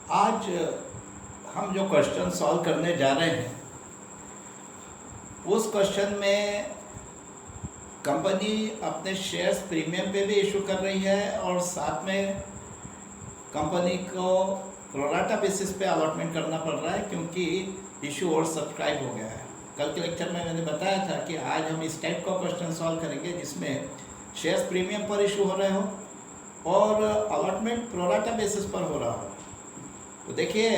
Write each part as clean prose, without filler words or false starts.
आज हम जो क्वेश्चन सॉल्व करने जा रहे हैं उस क्वेश्चन में कंपनी अपने शेयर्स प्रीमियम पे भी इशू कर रही है और साथ में कंपनी को प्रोराटा बेसिस पे अलॉटमेंट करना पड़ रहा है क्योंकि इशू और सब्सक्राइब हो गया है। कल के लेक्चर में मैंने बताया था कि आज हम इस टाइप का क्वेश्चन सॉल्व करेंगे जिसमें शेयर्स प्रीमियम पर इशू हो रहे हो और अलॉटमेंट प्रोराटा बेसिस पर हो रहा हो। तो देखिए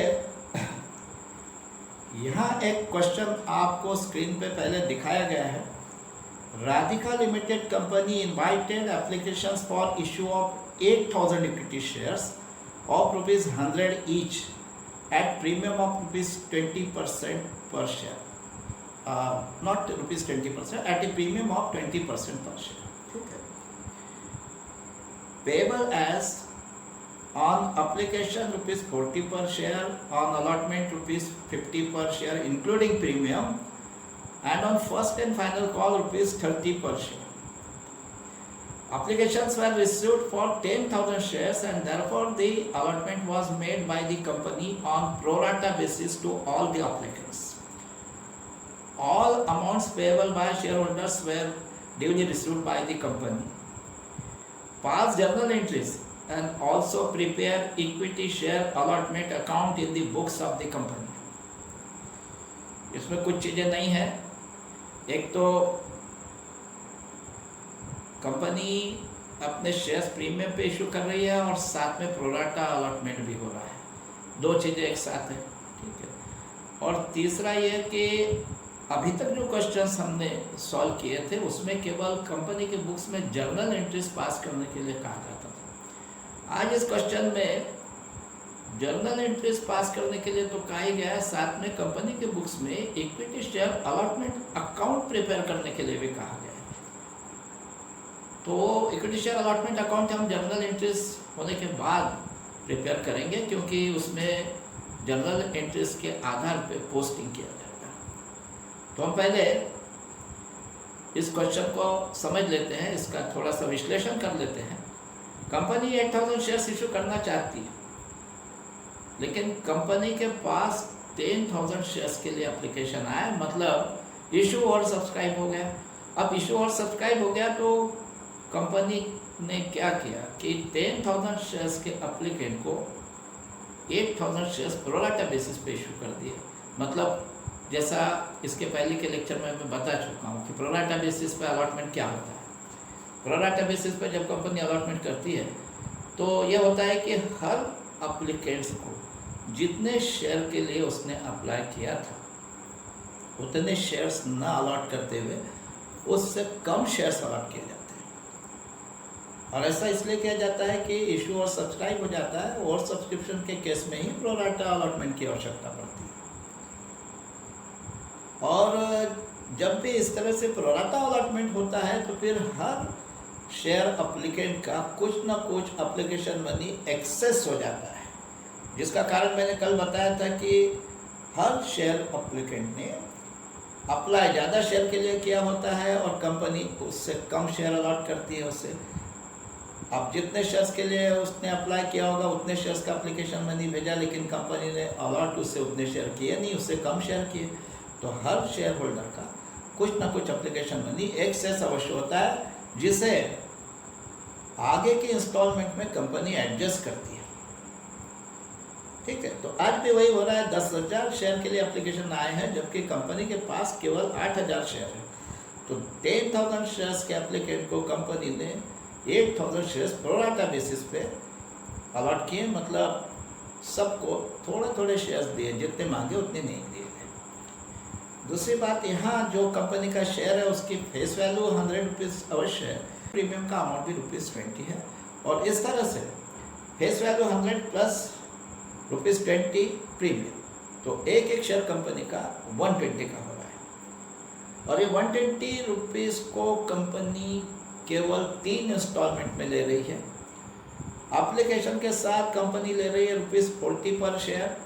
यहाँ एक क्वेश्चन आपको स्क्रीन पे पहले दिखाया गया है। Radhika limited company invited applications for issue of 8,000 equity shares of rupees 100 each at premium of rupees 20% per share. Not rupees 20%, at a premium of 20% per share. Okay. Payable as on application rupees 40 per share, on allotment rupees 50 per share including premium, and on first and final call rupees 30 per share. Applications were received for 10,000 shares and therefore the allotment was made by the company on pro rata basis to all the applicants. All amounts payable by shareholders were duly received by the company. Pass journal entries and also prepare equity share allotment account in the books of the company. इसमें कुछ चीज़ें नहीं है। एक तो company अपने shares premium पे issue कर रही है और साथ में प्रोराटा अलॉटमेंट भी हो रहा है। दो चीज़ें एक साथ हैं, ठीक है। और तीसरा ये कि अभी तक जो क्वेश्चंस हमने सॉल्व किए थे उसमें केवल कंपनी के बुक्स में जर्नल एंट्रीज पास करने के लिए कहा जाता था। आज इस क्वेश्चन में जर्नल एंट्रीज पास करने के लिए तो कहा ही गया है, साथ में कंपनी के बुक्स में equity share allotment account prepare करने के लिए भी कहा गया है। तो इक्विटी शेयर अलॉटमेंट अकाउंट हम जर्नल एंट्रीज होने के बाद प्रिपेयर करेंगे क्योंकि उसमें जर्नल एंट्रीज के आधार पे पोस्टिंग किया जाएगा। तो हम पहले इस क्वेश्चन को समझ लेते हैं, इसका थोड़ा सा विश्लेषण कर लेते हैं। कंपनी 8,000 शेयर्स इशू करना चाहती है लेकिन कंपनी के पास 10,000 शेयर्स के लिए एप्लीकेशन आया, मतलब इशू और सब्सक्राइब हो गया। अब इशू और सब्सक्राइब हो गया तो कंपनी ने क्या किया कि 10,000 शेयर्स के एप्लीकेंट को 8,000 शेयर्स प्रोराटा बेसिस पे इशू कर दिए। मतलब जैसा इसके पहले के लेक्चर में मैं बता चुका हूँ कि प्रोराटा बेसिस पे अलॉटमेंट क्या होता है। प्रोराटा बेसिस पे जब कंपनी अलॉटमेंट करती है तो यह होता है कि हर एप्लीकेंट्स को जितने शेयर के लिए उसने अप्लाई किया था उतने शेयर्स न अलॉट करते हुए उससे कम शेयर्स अलॉट किए जाते हैं। और ऐसा इसलिए किया जाता है कि इशू और सब्सक्राइब हो जाता है और सब्सक्रिप्शन के केस में ही प्रोराटा अलॉटमेंट की आवश्यकता पड़ती है। और जब भी इस तरह से प्रोराटा अलॉटमेंट होता है तो फिर हर शेयर एप्लीकेंट का कुछ ना कुछ एप्लीकेशन मनी एक्सेस हो जाता है, जिसका कारण मैंने कल बताया था कि हर शेयर एप्लीकेंट ने अप्लाई ज़्यादा शेयर के लिए किया होता है और कंपनी उससे कम शेयर अलॉट करती है उससे। अब जितने शेयर्स के लिए उसने अप्लाई किया होगा उतने शेयर्स का एप्लीकेशन मनी भेजा, लेकिन कंपनी ने अलॉट उससे उतने शेयर किए नहीं, उससे कम शेयर किए। तो हर शेयर होल्डर का कुछ ना कुछ एप्लीकेशन मनी एक्सेस अवश्य होता है, जिसे आगे के इंस्टॉलमेंट में कंपनी एडजस्ट करती है, ठीक है। तो आज भी वही हो रहा है। 10,000 शेयर के लिए एप्लीकेशन आए हैं जबकि कंपनी के पास केवल 8,000 शेयर है। तो 10,000 शेयर्स के एप्लीकेंट को कंपनी ने 8,000 शेयर्स प्रोराटा बेसिस पे अलॉट किए, मतलब सबको थोड़े थोड़े शेयर्स दिए, जितने मांगे उतने नहीं दिए गए। दूसरी बात, यहाँ जो कंपनी का शेयर है उसकी फेस वैल्यू 100 रुपीज़ अवश्य है, प्रीमियम का अमाउंट भी ₹20 है। और इस तरह से फेस वैल्यू 100 प्लस ₹20 प्रीमियम, तो एक एक शेयर कंपनी का 120 का हो रहा है। और ये 120 रुपीज़ को कंपनी केवल 3 इंस्टॉलमेंट में ले रही है। एप्लीकेशन के साथ कंपनी ले रही है ₹40 पर शेयर,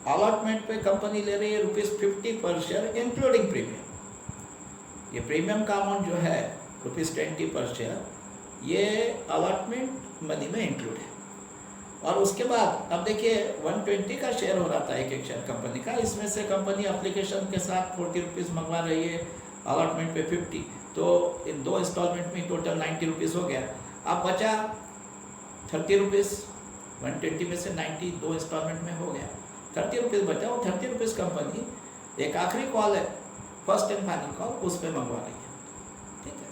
अलॉटमेंट पे कंपनी ले रही है ₹50 पर शेयर इंक्लूडिंग प्रीमियम। ये प्रीमियम का अमाउंट जो है ₹20 पर शेयर, ये अलॉटमेंट मनी में इंक्लूड है। और उसके बाद अब देखिए 120 का शेयर हो रहा था एक एक शेयर कंपनी का, इसमें से कंपनी एप्लीकेशन के साथ 40 रुपीज़ मंगवा रही है, अलॉटमेंट पे 50, तो इन 2 इंस्टॉलमेंट में टोटल 90 रुपीज़ हो गया। अब बचा 30 रुपीज़, 120 में से 90 2 इंस्टॉलमेंट में हो गया, 30 रुपीज़ बचा। वो 30 रुपीज़ कंपनी एक आखिरी कॉल है, फर्स्ट एंड फाइनल कॉल, उस पर मंगवा रही है, ठीक है।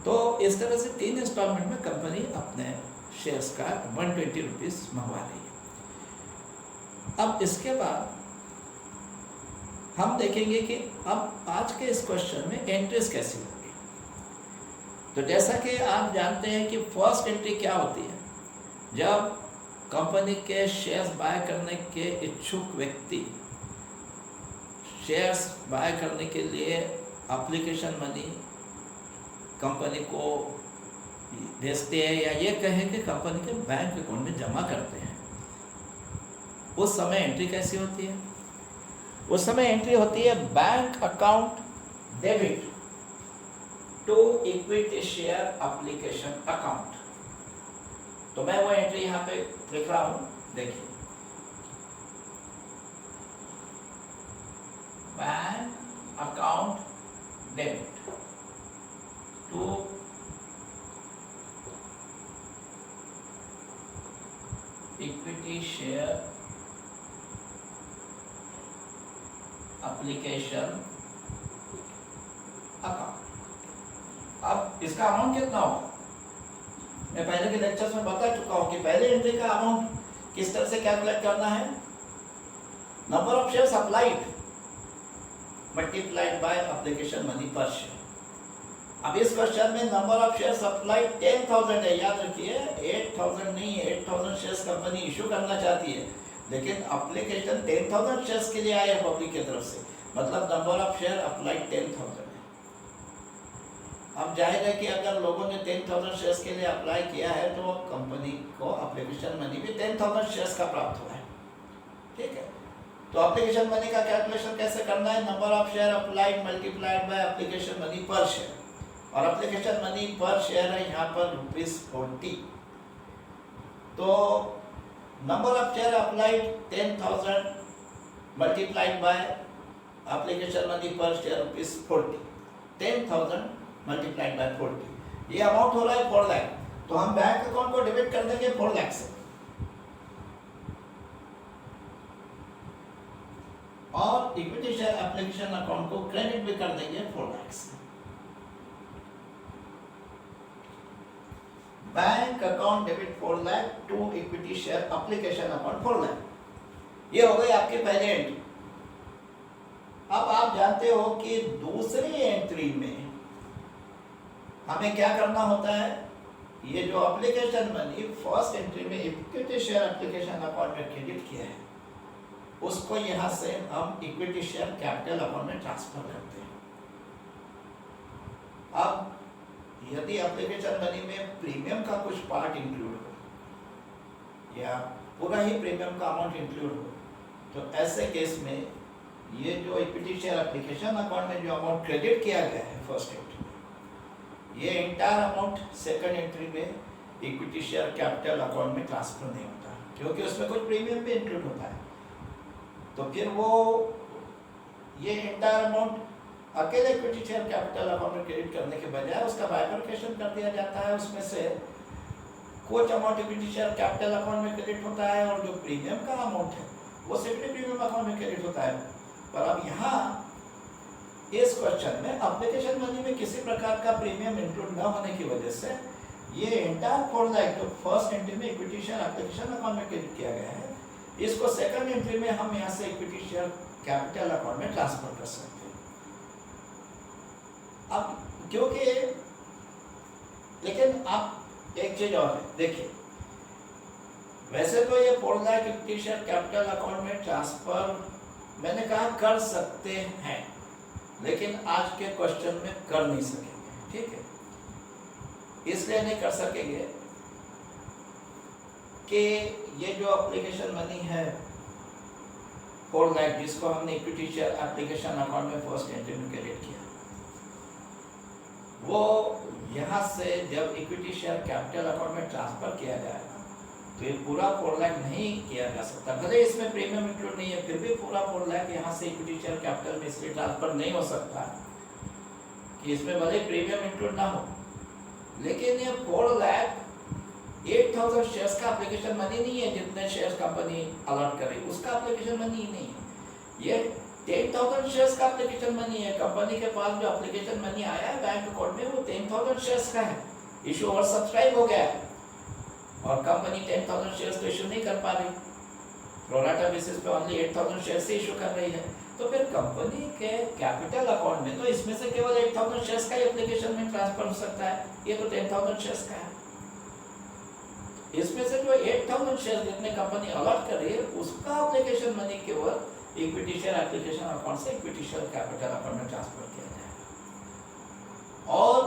तो इस तरह से 3 इंस्टॉलमेंट में कंपनी अपने शेयर्स का 120 रुपीज़ मंगवा रही है। अब इसके बाद हम देखेंगे कि अब आज के इस क्वेश्चन में एंट्रीज कैसी होगी। तो जैसा कि आप जानते हैं कि फर्स्ट एंट्री क्या होती है, जब कंपनी के शेयर्स बाय करने के इच्छुक व्यक्ति शेयर्स बाय करने के लिए एप्लीकेशन मनी कंपनी को भेजते हैं, या ये कहें कि कंपनी के बैंक अकाउंट में जमा करते हैं, उस समय एंट्री कैसी होती है? उस समय एंट्री होती है bank account debit to equity share application account. तो मैं वो एंट्री यहाँ पे लिख रहा हूँ, देखिए, bank account debit to equity share application account. अब इसका अमाउंट कितना होगा? मैं पहले के लेक्चर्स में बता चुका हूं कि पहले एंट्री का अमाउंट किस तरह से कैलकुलेट करना है, number of shares applied multiplied by application money पर शेयर। अब इस क्वेश्चन में नंबर ऑफ शेयर्स अप्लाइड 10,000 है, याद रखिए 8,000 नहीं है, 8,000 शेयर्स कंपनी इशू करना चाहती है, लेकिन एप्लीकेशन 10,000 शेयर्स के लिए आए हैं पब्लिक की तरफ से, मतलब नंबर ऑफ शेयर अप्लाइड 10,000 है। अब जाहिर है कि अगर लोगों ने 10,000 शेयर्स के लिए अप्लाई किया है तो कंपनी को एप्लीकेशन मनी भी 10,000 शेयर्स का प्राप्त हुआ है, ठीक है। तो एप्लीकेशन मनी का कैलकुलेशन कैसे करना है, number of share applied multiplied by application money पर शेयर, और एप्लीकेशन मनी पर शेयर है यहाँ पर ₹40। तो number of share applied 10,000 multiplied by application money पर शेयर ₹40, 10,000 मल्टीप्लाइड बाय 40, ये अमाउंट हो रहा है 4 लाख। तो हम बैंक अकाउंट को डेबिट कर देंगे 4 लाख से, और इक्विटी शेयर एप्लीकेशन अकाउंट को क्रेडिट भी कर देंगे 4 लाख से। Bank account debit 4 lakh to equity share application account 4 lakh, ये हो गई आपकी पहली एंट्री। अब आप जानते हो कि दूसरी एंट्री में हमें क्या करना होता है, ये जो एप्लीकेशन मनी फर्स्ट एंट्री में इक्विटी शेयर एप्लीकेशन अकाउंट में क्रेडिट किया है, उसको यहाँ से हम इक्विटी शेयर कैपिटल अकाउंट में ट्रांसफर करते हैं। अब यदि एप्लीकेशन मनी में प्रीमियम का कुछ पार्ट इंक्लूड हो या पूरा ही प्रीमियम का अमाउंट इंक्लूड हो, तो ऐसे केस में ये जो इक्विटी शेयर एप्लीकेशन अकाउंट में जो अमाउंट क्रेडिट किया गया है फर्स्ट एंट्री में, ये एंटायर अमाउंट सेकंड एंट्री में इक्विटी शेयर कैपिटल अकाउंट में ट्रांसफर नहीं होता, क्योंकि उसमें कुछ प्रीमियम भी इंक्लूड होता है। तो फिर वो ये एंटायर अमाउंट अकेले इक्विटी शेयर कैपिटल अकाउंट में क्रेडिट करने के बजाय उसका बाइफरकेशन कर दिया जाता है, उसमें से कुछ amount equity share capital account में क्रेडिट होता है और जो प्रीमियम का अमाउंट है वो सेकेंडरी प्रीमियम अकाउंट में क्रेडिट होता है। पर अब यहाँ इस क्वेश्चन में एप्लीकेशन मनी में किसी प्रकार का प्रीमियम इंक्लूड न होने की वजह से ये एंटायर 4 लाख जो फर्स्ट एंट्री में इक्विटी शेयर एप्लीकेशन अकाउंट में क्रेडिट किया गया है, इसको सेकंड एंट्री में हम यहाँ से इक्विटी शेयर कैपिटल अकाउंट में ट्रांसफर कर सकते हैं। अब क्योंकि लेकिन आप एक चीज और है, देखिए वैसे तो ये 4 lakh equity share capital account में ट्रांसफर मैंने कहा कर सकते हैं, लेकिन आज के क्वेश्चन में कर नहीं सकेंगे, ठीक है। इसलिए नहीं कर सकेंगे कि ये जो एप्लीकेशन मनी है 4 लाख जिसको हमने इक्विटी शेयर एप्लीकेशन अकाउंट में फर्स्ट एंट्री में क्रेडिट किया, वो यहाँ से जब इक्विटी शेयर कैपिटल अकाउंट में ट्रांसफर किया जाएगा तो ये पूरा 4 लाख नहीं किया जा सकता, भले इसमें प्रीमियम इंक्लूड नहीं है, फिर भी पूरा 4 लाख यहाँ से इक्विटी शेयर कैपिटल में इसलिए ट्रांसफर नहीं हो सकता कि इसमें भले प्रीमियम इंक्लूड ना हो, लेकिन ये 4 लाख 8,000 शेयर्स का एप्लीकेशन मनी नहीं है, जितने शेयर्स कंपनी अलॉट करे उसका एप्लीकेशन मनी ही नहीं है। ये 10,000 शेयर्स का एप्लीकेशन मनी है। कंपनी के पास जो एप्लीकेशन मनी आया है बैंक अकाउंट में वो 10,000 शेयर्स का है, इशू ओवर सब्सक्राइब हो गया है और कंपनी 10,000 शेयर्स तो इशू नहीं कर पा रही, प्रोराटा बेसिस पे ओनली 8,000 शेयर्स से इशू कर रही है। तो फिर कंपनी के कैपिटल अकाउंट में तो इसमें से केवल 8,000 शेयर्स का ही एप्लीकेशन में ट्रांसफर हो सकता है, ये तो 10,000 शेयर्स का है। इसमें से जो 8,000 शेयर्स जितने कंपनी अलॉट कर रही है उसका एप्लीकेशन मनी केवल इक्विटी शेयर एप्लीकेशन अकाउंट से इक्विटी शेयर कैपिटल अकाउंट में ट्रांसफर किया जाएगा, और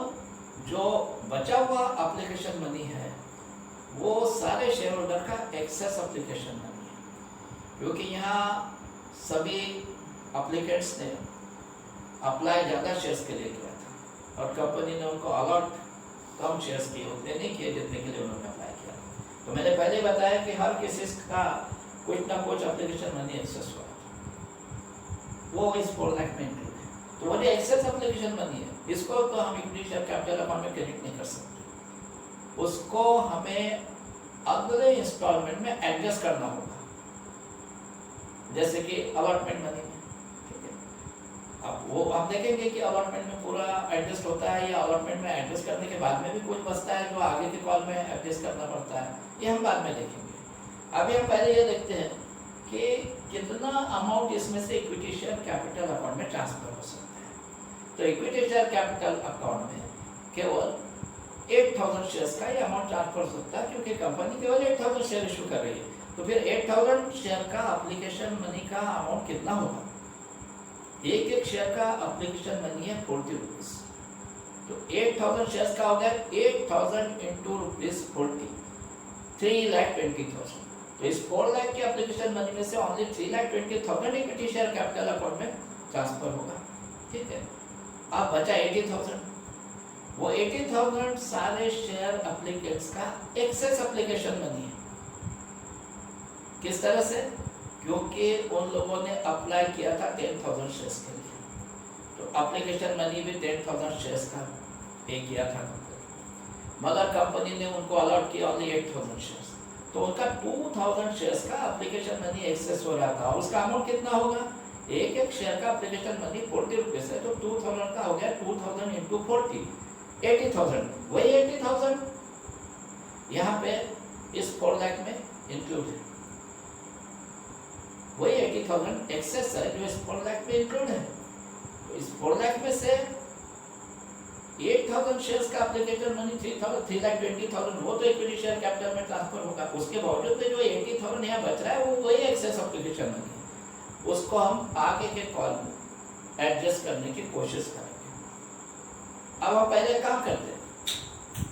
जो बचा हुआ एप्लीकेशन मनी है वो सारे शेयर होल्डर का एक्सेस एप्लीकेशन मनी है, क्योंकि यहाँ सभी एप्लीकेंट्स ने अप्लाई ज़्यादा शेयर्स के लिए किया था और कंपनी ने उनको अलॉट कम शेयर्स किए, उतने नहीं किए जितने के लिए उन्होंने अप्लाई किया। तो मैंने पहले बताया कि हर किसी का कुछ ना कुछ एप्लीकेशन मनी एक्सेस हुआ, वो इस 4 लाख में इंक्लूड है। तो वो जो एक्सेस एप्लीकेशन मनी है इसको तो हम इक्विटी शेयर कैपिटल अकाउंट में क्रेडिट नहीं कर सकते, उसको हमें अगले इंस्टॉलमेंट में एडजस्ट करना होगा, जैसे कि अलॉटमेंट मनी में, ठीक है। अब वो आप देखेंगे कि अलॉटमेंट में पूरा एडजस्ट होता है या अलॉटमेंट में एडजस्ट करने के बाद में भी कुछ बचता है जो आगे के कॉल में एडजस्ट करना पड़ता है, ये हम बाद में देखेंगे। अभी हम पहले ये देखते हैं कि कितना अमाउंट इसमें से इक्विटी शेयर कैपिटल अकाउंट में ट्रांसफर हो सकता है। तो इक्विटी शेयर कैपिटल अकाउंट में केवल 8,000 शेयर्स का ये अमाउंट ट्रांसफर हो सकता है, क्योंकि कंपनी केवल 8,000 शेयर इशू कर रही है। तो फिर 8,000 शेयर का एप्लीकेशन मनी का अमाउंट कितना होगा? एक एक शेयर का एप्लीकेशन मनी है 40 रुपीज, तो 8,000 शेयर्स का हो गया 8,000 इंटू रुपीज 40, 3,20,000। तो इस 4 लाख के एप्लीकेशन मनी में से only 3,20,000 equity share capital account में ट्रांसफर होगा, ठीक है। अब बचा 80,000, वो 80,000 सारे शेयर एप्लीकेंट्स का एक्सेस एप्लीकेशन मनी है। किस तरह से? क्योंकि उन लोगों ने अप्लाई किया था 10,000 शेयर्स के लिए, तो एप्लीकेशन मनी भी 10,000 शेयर्स का पे किया था कंपनी, मगर कंपनी ने उनको अलॉट किया ओनली 8,000 शेयर्स, तो उनका 2,000 शेयर्स का एप्लीकेशन मनी एक्सेस हो रहा था। और उसका अमाउंट कितना होगा? एक एक शेयर का एप्लीकेशन मनी 40 रुपीज है, तो 2,000 का हो गया 2,000 इंटू 40, 80,000। वही 80,000 यहाँ पे इस 4 लाख में इंक्लूड है, वही 80,000 एक्सेस है जो इस 4 लाख में इंक्लूड है। तो इस 4 लाख में से 8,000 शेयर्स का एप्लीकेशन मनी 3,20,000 वो तो इक्विटी शेयर कैपिटल में ट्रांसफर होगा। उसके बावजूद में जो 80,000 यहाँ बच रहा है वो वही एक्सेस एप्लीकेशन मनी है, उसको हम आगे के कॉल में एडजस्ट करने की कोशिश करेंगे। अब हम पहले काम करते हैं,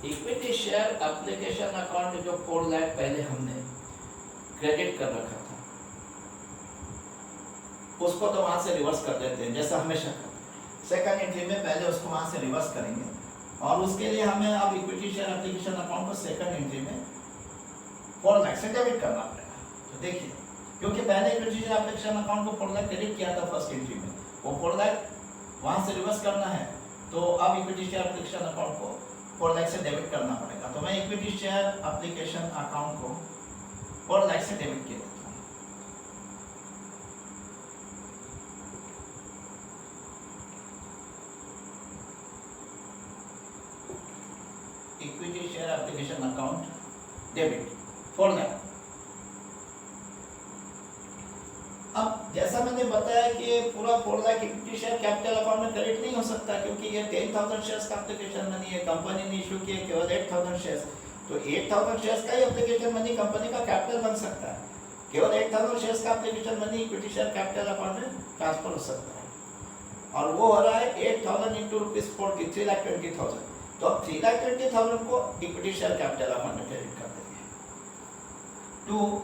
इक्विटी शेयर एप्लीकेशन अकाउंट में जो 4 लाख पहले हमने क्रेडिट कर रखा था उसको तो वहां से रिवर्स कर देते हैं, जैसा हमेशा करते हैं। सेकंड एंट्री में पहले उसको वहां से रिवर्स करेंगे, और उसके लिए हमें अब इक्विटी शेयर एप्लीकेशन अकाउंट को सेकंड एंट्री में 4 लाख से डेबिट करना पड़ेगा। तो देखिए, क्योंकि पहले इक्विटी शेयर एप्लीकेशन अकाउंट को 4 लाख क्रेडिट किया था फर्स्ट एंट्री में, वो 4 लाख वहां से रिवर्स करना है, तो अब इक्विटी शेयर एप्लीकेशन अकाउंट को 4 लाख से डेबिट करना पड़ेगा। तो मैं इक्विटी शेयर एप्लीकेशन अकाउंट को 4 लाख से डेबिट किया। Equity share application account debit 4 lakh. अब जैसा मैंने बताया कि पूरा 4 lakh equity share capital account में क्रेडिट नहीं हो सकता, क्योंकि ये 10,000 शेयर्स का एप्लीकेशन मनी है, कंपनी ने इशू किए केवल 8,000 शेयर्स, तो 8,000 शेयर्स का ही एप्लीकेशन मनी कंपनी का कैपिटल बन सकता है। केवल 8,000 शेयर्स का application money equity share capital account में ट्रांसफर हो सकता है, और वो हो रहा है 8,000 इंटू रुपीज 40, 3,20,000। तो अब 3,20,000 को इक्विटी शेयर कैपिटल अकाउंट में क्रेडिट कर देंगे। To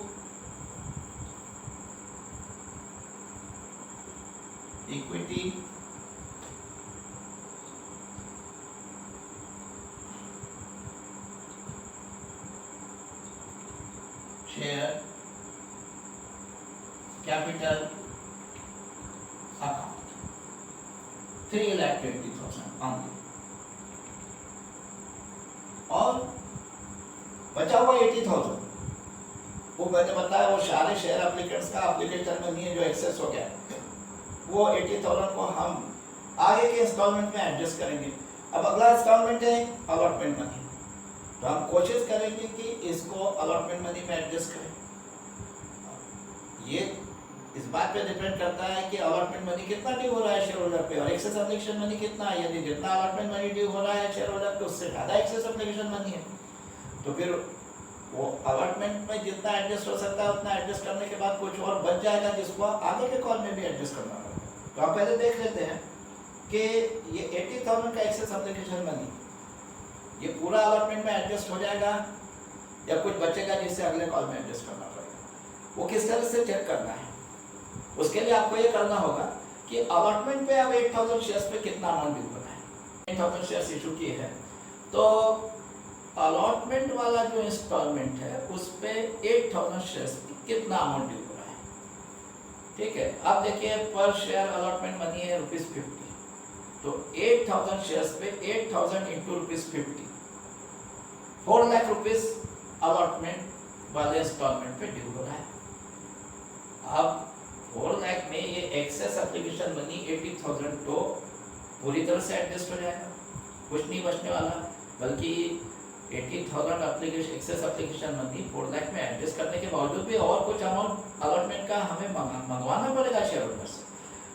equity share capital account 3,20,000 only, और बचा हुआ 80,000 वो मैंने बताया वो सारे शेयर एप्लीकेंट्स का एप्लीकेशन में नहीं है जो एक्सेस हो गया, वो 80,000 को हम आगे के इंस्टॉलमेंट में एडजस्ट करेंगे। अब अगला इंस्टॉलमेंट है अलॉटमेंट मनी, तो हम कोशिश करेंगे कि इसको अलॉटमेंट मनी में एडजस्ट करें। ये इस बात पे डिपेंड करता है कि अलॉटमेंट मनी कितना ड्यू हो रहा है शेयर होल्डर पे और एक्सेस एप्लीकेशन मनी कितना है। यदि जितना अलॉटमेंट मनी ड्यू हो रहा है शेयर होल्डर पे उससे ज़्यादा एक्सेस एप्लीकेशन मनी है, तो फिर वो अलॉटमेंट में जितना एडजस्ट हो सकता है उतना एडजस्ट करने के बाद कुछ और बच जाएगा जिसको आगे के कॉल में भी एडजस्ट करना पड़ेगा। तो आप पहले देख लेते हैं कि ये 80,000 का एक्सेस एप्लीकेशन मनी ये पूरा अलॉटमेंट में एडजस्ट हो जाएगा या कुछ बचेगा जिससे अगले कॉल में एडजस्ट करना पड़ेगा। वो किस तरह से चेक करना है, उसके लिए आपको ये करना होगा कि अलॉटमेंट पे अब 8,000 शेयर्स पे कितना अमाउंट ड्यू हो रहा है। 8,000 शेयर्स इशू किए हैं तो अलॉटमेंट वाला जो इंस्टॉलमेंट है उस पे 8,000 शेयर्स पे कितना अमाउंट ड्यू हो रहा है। ठीक है, अब देखिए पर शेयर अलॉटमेंट मनी है ₹50, तो 8,000 शेयर्स पे 8,000 इंटू ₹50 4 लाख रुपीस अलॉटमेंट वाले इंस्टॉलमेंट पे ड्यू हो रहा है। अब 4 लाख में ये एक्सेस एप्लीकेशन मनी 80,000 तो पूरी तरह से एडजस्ट हो जाएगा, कुछ नहीं बचने वाला, बल्कि 80,000 application excess application money 4 lakh में एडजस्ट करने के बावजूद भी और कुछ अमाउंट अलॉटमेंट का हमें मंगवाना पड़ेगा शेयर होल्डर से।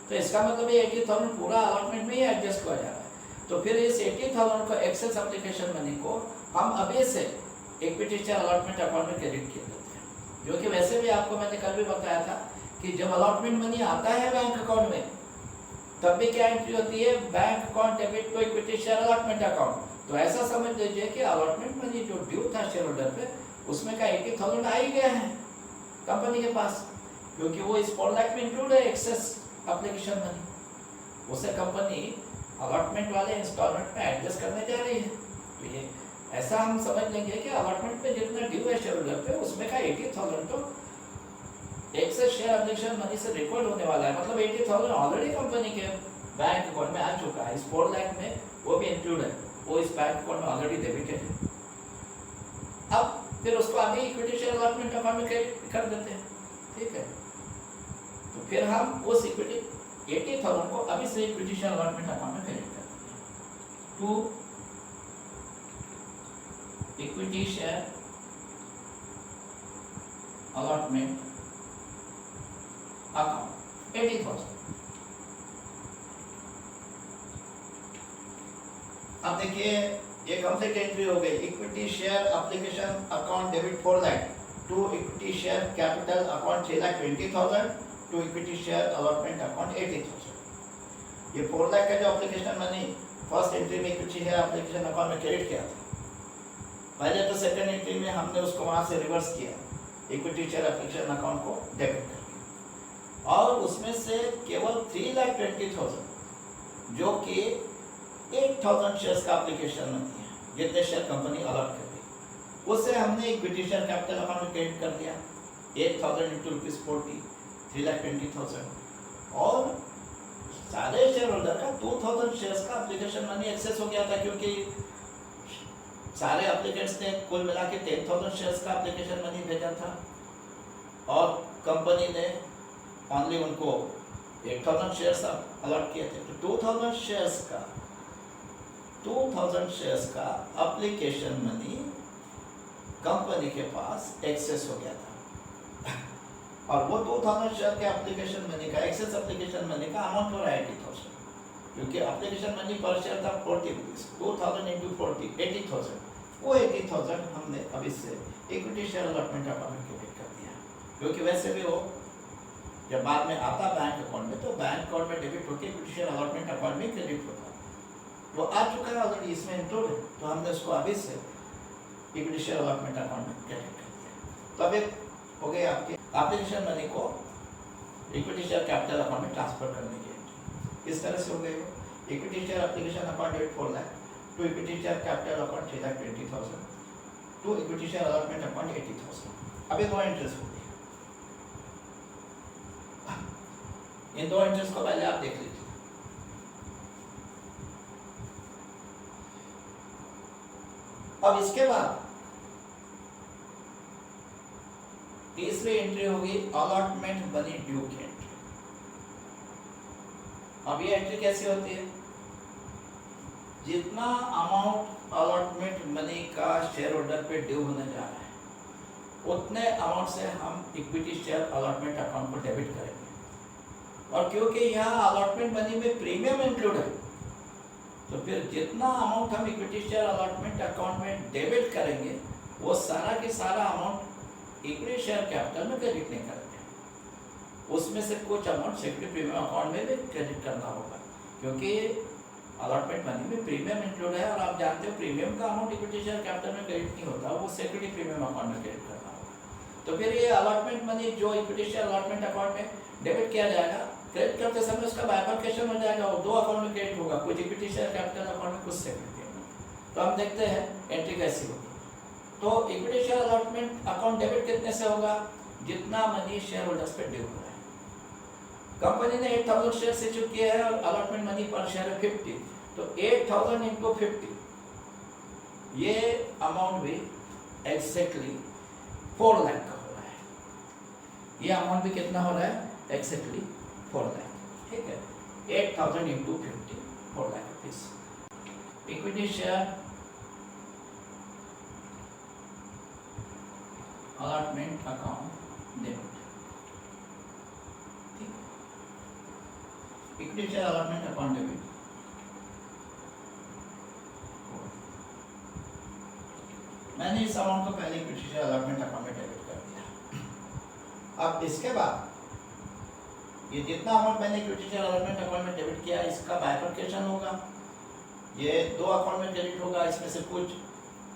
तो इसका मतलब ये 80,000 पूरा अलॉटमेंट में ही एडजस्ट हो जा रहा है। तो फिर इस 80,000 को एक्सेस एप्लीकेशन मनी को हम अभी से इक्विटी शेयर अलॉटमेंट अकाउंट में क्रेडिट कर देते हैं, जो कि वैसे भी आपको मैंने कल भी बताया था कि जब अलॉटमेंट मनी आता है बैंक अकाउंट में तब भी क्या एंट्री होती है, bank account debit to equity share allotment account. तो ऐसा समझ लीजिए कि अलॉटमेंट मनी जो ड्यू था शेयर होल्डर पे उसमें का 80,000 आ ही गया है कंपनी के पास, क्योंकि वो इस 4 लाख में इंक्लूड है एक्सेस एप्लीकेशन मनी, उसे कंपनी अलॉटमेंट वाले इंस्टॉलमेंट में एडजस्ट करने जा रही है। तो ये ऐसा हम समझ लेंगे कि अलॉटमेंट पे जितना ड्यू है शेयर होल्डर पे उसमें का 80,000 तो एक्सेस शेयर एप्लीकेशन मनी से रिकॉर्ड होने वाला है। मतलब 80,000 ऑलरेडी कंपनी के बैंक अकाउंट में आ चुका है, इस 4 लाख में वो भी इंक्लूड है, वो इस बैंक अकाउंट में ऑलरेडी डेबिटेड है। अब फिर उसको अभी इक्विटी शेयर अलॉटमेंट अकाउंट में क्रेडिट कर देते हैं। ठीक है, तो फिर हम उस इक्विटी 80,000 को अभी से इक्विटी शेयर अलॉटमेंट अकाउंट में क्रेडिट कर देते हैं to equity share allotment account 80,000। अब देखिए ये कंप्लीट एंट्री हो गई, equity share application account debit 4 lakh to equity share capital account 3,20,000 to equity share allotment account 80,000। ये 4 लाख का जो एप्लीकेशन मनी फर्स्ट एंट्री में इक्विटी शेयर एप्लीकेशन अकाउंट में क्रेडिट किया था, पहले तो सेकंड एंट्री में हमने उसको वहां से रिवर्स किया इक्विटी शेयर एप्लीकेशन अकाउंट को डेबिट करके, और उसमें से केवल 3,20,000 जो कि 8,000 शेयर्स का एप्लीकेशन मनी है, जितने शेयर कंपनी अलॉट कर दी, उससे हमने इक्विटी शेयर कैपिटल अकाउंट में क्रेडिट कर दिया 8,000 इंटू ₹40 3,20,000, और सारे शेयर होल्डर का 2,000 शेयर्स का एप्लीकेशन मनी एक्सेस हो गया था, क्योंकि सारे एप्लीकेंट्स ने कुल मिला के 10,000 शेयर्स का एप्लीकेशन मनी भेजा था और कंपनी ने ओनली उनको 8,000 शेयर्स अलॉट किए थे। तो 2,000 शेयर्स का एप्लीकेशन मनी कंपनी के पास एक्सेस हो गया था और वो 2,000 शेयर के एप्लीकेशन मनी का एक्सेस एप्लीकेशन मनी का अमाउंट हो रहा है 80,000, क्योंकि एप्लीकेशन मनी पर शेयर था 40 रुपीज, 2,000 इंटू 40 80,000। वो 80,000 हमने अभी से इक्विटी शेयर अलॉटमेंट अकाउंट में क्रेडिट कर दिया, क्योंकि वैसे भी वो जब बाद में आता बैंक अकाउंट में तो बैंक अकाउंट में डेबिट होकर इक्विटी शेयर अलॉटमेंट अकाउंट में क्रेडिट होता, वो आ चुका है ऑलरेडी, इसमें इंक्लूड है, तो हमने उसको अभी से इक्विटी शेयर अलॉटमेंट अकाउंट में क्रेडिट कर दिया। तो अब हो गए आपके एप्लीकेशन मनी को इक्विटी शेयर कैपिटल अकाउंट में ट्रांसफर करने की एंट्री इस तरह से हो गई। Equity share application account debit 4 lakh to equity share capital account 3,20,000 to equity share allotment account 80,000। अभी 2 एंट्रीज होगी, इन 2 एंट्रीज को पहले आप देख लीजिए। अब इसके बाद तीसरी एंट्री होगी अलॉटमेंट मनी ड्यू की एंट्री। अब ये एंट्री कैसी होती है? जितना अमाउंट अलॉटमेंट मनी का शेयर होल्डर पे ड्यू होने जा रहा है उतने अमाउंट से हम इक्विटी शेयर अलॉटमेंट अकाउंट को डेबिट करेंगे। और क्योंकि यहाँ अलॉटमेंट मनी में प्रीमियम इंक्लूड है तो फिर जितना अमाउंट हम इक्विटी शेयर अलॉटमेंट अकाउंट में डेबिट करेंगे वो सारा के सारा अमाउंट इक्विटी शेयर कैपिटल में क्रेडिट नहीं करेंगे, उसमें से कुछ अमाउंट सिक्योरिटी प्रीमियम अकाउंट में भी क्रेडिट करना होगा, क्योंकि अलॉटमेंट मनी में प्रीमियम इंक्लूड है और आप जानते हो प्रीमियम का अमाउंट इक्विटी शेयर कैपिटल में क्रेडिट नहीं होता, वो सिक्योरिटी प्रीमियम अकाउंट में क्रेडिट करना होगा। तो फिर ये अलॉटमेंट मनी जो इक्विटी शेयर अलॉटमेंट अकाउंट में डेबिट किया जाएगा, क्रेडिट करते समय उसका बाइफरकेशन हो जाएगा, वो 2 अकाउंट में क्रेडिट होगा, कुछ इक्विटी शेयर कैपिटल अकाउंट में, कुछ सिक्योरिटी। तो हम देखते हैं एंट्री कैसी होगी। तो equity share allotment account debit कितने से होगा? जितना मनी शेयर होल्डर्स पे ड्यू हो रहा है। कंपनी ने 8000 शेयर इश्यू किए हैं और अलॉटमेंट मनी पर शेयर है 50, तो 8000 इंटू 50 ये अमाउंट भी एग्जैक्टली 4 लाख का हो रहा है। ये अमाउंट भी कितना हो रहा है? एग्जैक्टली 4 लाख। ठीक है, 8000 into 50 4 lakh rupees. Equity share allotment account debit. ठीक, equity share allotment account debit. मैंने इस अमाउंट को पहले इक्विटी शेयर अलॉटमेंट अकाउंट में डेबिट कर दिया। अब इसके बाद ये जितना अमाउंट मैंने इक्विटी शेयर अलॉटमेंट अकाउंट में डेबिट किया इसका बाइफरकेशन होगा, ये 2 अकाउंट में क्रेडिट होगा, इसमें से कुछ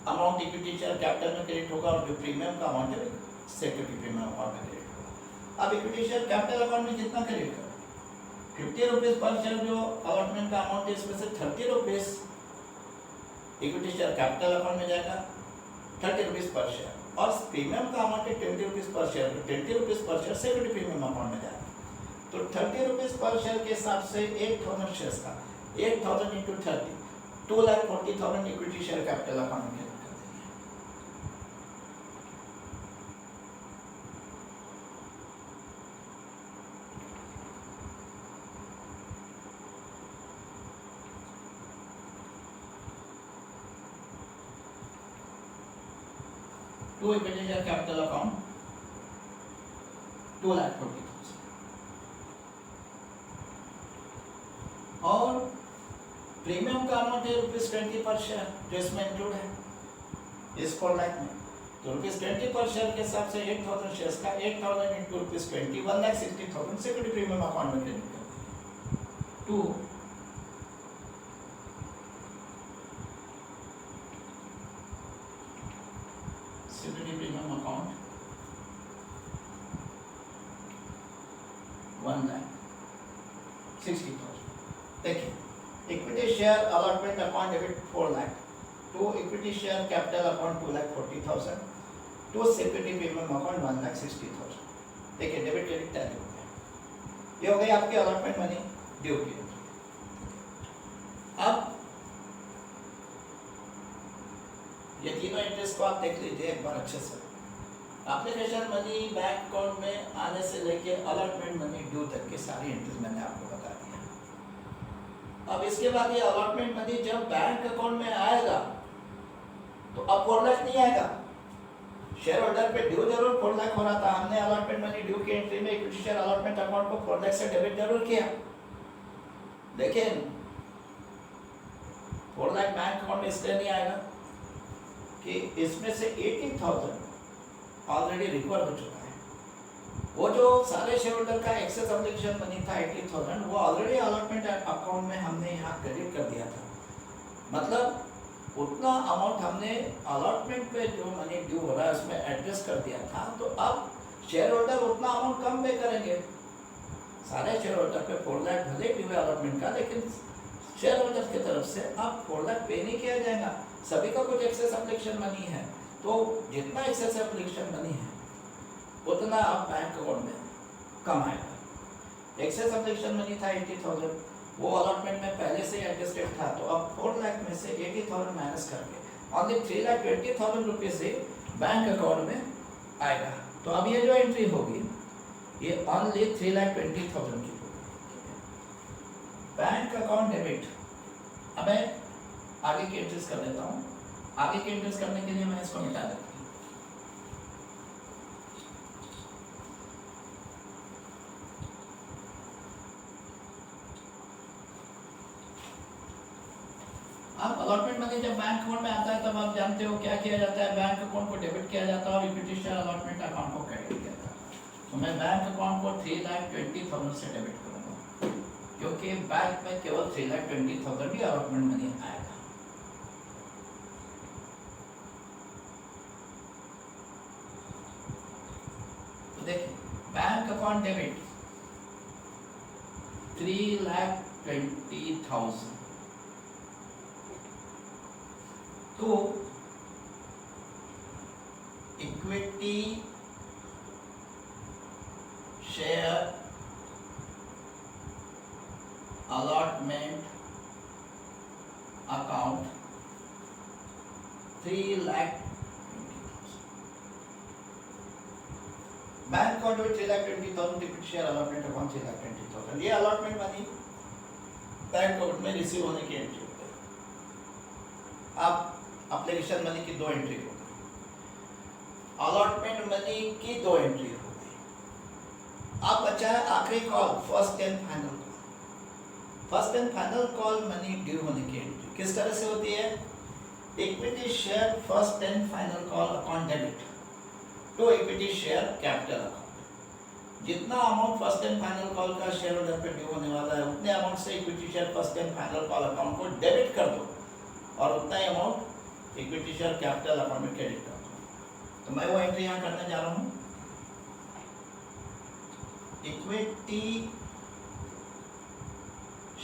अमाउंट इक्विटी शेयर कैपिटल में क्रेडिट होगा और जो प्रीमियम का अमाउंट है सिक्योरिटी प्रीमियम अकाउंट में क्रेडिट होगा। अब इक्विटी शेयर कैपिटल अकाउंट में कितना क्रेडिट करें? 50 रुपीज पर शेयर जो अलॉटमेंट का अमाउंट है इसमें से 30 rupees equity share capital account में जाएगा, 30 रुपीज पर शेयर, और प्रीमियम का अमाउंट है 20 रुपीज पर शेयर, तो 20 rupees per share security premium account में जाएगा। तो 30 रुपीज पर शेयर के हिसाब से 8000 शेयर्स का 8000 into 30 2,40,000 equity share capital account में कर देंगे। To equity share capital account 2,40,000 और प्रीमियम का अमाउंट है ₹20 पर शेयर जो इसमें इंक्लूड है इस 4 लाख में। तो ₹20 पर शेयर के हिसाब से 8000 शेयर्स का 8000 इंटू ₹20 1,60,000 सिक्योरिटी प्रीमियम अकाउंट में क्रेडिट कर देंगे। 2 सिक्योरिटी प्रीमियम अकाउंट 1,60,000। देखिए equity share allotment account debit 4 lakh, to equity share capital account 2,40,000, to security premium account 1,60,000। देखिए डेबिट क्रेडिट टैली हो गया। ये हो गई आपकी अलॉटमेंट मनी ड्यू की। अब ये तीनों एंट्रीज को आप देख लीजिए एक बार अच्छे से। एप्लीकेशन मनी बैंक अकाउंट में आने से लेके अलॉटमेंट मनी ड्यू तक की सारी एंट्रीज मैंने आपको बता दिया। अब इसके बाद ये अलॉटमेंट मनी जब बैंक अकाउंट में आएगा तो अब 4 लाख नहीं आएगा। शेयर होल्डर पे ड्यू जरूर 4 लाख हो रहा था, हमने अलॉटमेंट मनी ड्यू की एंट्री में इक्विटी शेयर अलॉटमेंट अकाउंट को 4 लाख से डेबिट जरूर किया, लेकिन 4 लाख बैंक अकाउंट में इसलिए नहीं आएगा कि इसमें से 80,000 ऑलरेडी रिकवर हो चुका है। वो जो सारे शेयर होल्डर का एक्सेस एप्लीकेशन मनी था 80,000 वो ऑलरेडी अलॉटमेंट अकाउंट में हमने यहाँ क्रेडिट कर दिया था। मतलब उतना अमाउंट हमने अलॉटमेंट पे जो मनी ड्यू हो रहा है उसमें एडजस्ट कर दिया था। तो अब शेयर होल्डर उतना अमाउंट कम पे करेंगे। सारे शेयर होल्डर पे 4 लाख भले ड्यू है अलॉटमेंट का, लेकिन शेयर होल्डर की तरफ से अब 4 लाख पे नहीं किया जाएगा। सभी का कुछ एक्सेस एप्लीकेशन मनी है, तो जितना एक्सेस एप्लीकेशन मनी है उतना अब बैंक अकाउंट में कम आएगा। एक्सेस एप्लीकेशन मनी था 80,000, वो अलॉटमेंट में पहले से एडजस्टेड था, तो अब 4 लाख में से 80,000 माइनस करके ओनली 3,20,000 रुपये से बैंक अकाउंट में आएगा। तो अब ये जो एंट्री होगी ये ओनली 3,20,000 की होगी। Bank account debit. अब मैं आगे की एंट्रीज कर देता हूँ। आगे की एंट्रीज करने के लिए मैं इसको मिटा देता हूँ। अब अलॉटमेंट मनी जब बैंक अकाउंट में आता है तब आप जानते हो क्या किया जाता है, बैंक अकाउंट को डेबिट किया जाता है और इक्विटी शेयर अलॉटमेंट अकाउंट को क्रेडिट किया जाता है। तो मैं बैंक अकाउंट को 3,20,000 से डेबिट करूंगा, क्योंकि बैंक में केवल 3,20,000 ही अलॉटमेंट मनी आएगा। तो देखिए बैंक अकाउंट डेबिट 3,20,000 तो equity share allotment account 3,20,000 bank account में 3,20,000 इक्विटी शेयर अलॉटमेंट अकाउंट 3,20,000। ये अलॉटमेंट मनी बैंक अकाउंट में रिसीव होने की एंट्री होती है। अब एप्लीकेशन मनी की 2 एंट्री हो गई, अलॉटमेंट मनी की 2 एंट्री हो गई। अब बचा है आखिरी call, first and final call. First and final call money due होने की एंट्री किस तरह से होती है? Equity share first and final call account debit to equity share capital account. जितना amount first and final call का शेयर होल्डर पे ड्यू होने वाला है उतने अमाउंट से equity share first and final call account को डेबिट कर दो और उतना ही amount equity share capital account में क्रेडिट कर दो। तो मैं वो एंट्री यहाँ करने जा रहा हूँ। Equity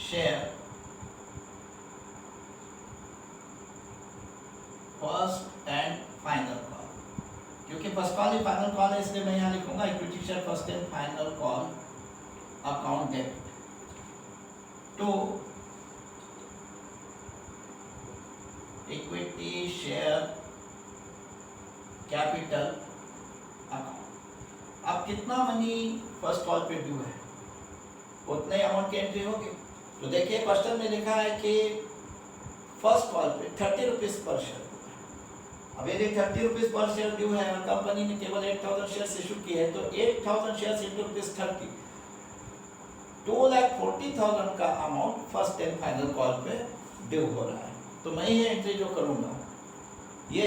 share first and final call, क्योंकि फर्स्ट कॉल ही फाइनल कॉल है इसलिए मैं यहाँ लिखूंगा equity share first and final call account debit to equity share capital account. अब कितना मनी फर्स्ट कॉल पे ड्यू है उतने अमाउंट की एंट्री होगी। तो देखिए क्वेश्चन में लिखा है कि फर्स्ट कॉल पे 30 रुपीज पर शेयर। अब यदि 30 रुपीज पर शेयर ड्यू है और कंपनी ने केवल 8,000 शेयर इशू किए हैं तो 8,000 शेयर इंटू ₹30 2,40,000 का amount first and final call पे ड्यू हो रहा है। तो मैं ये एंट्री जो करूंगा ये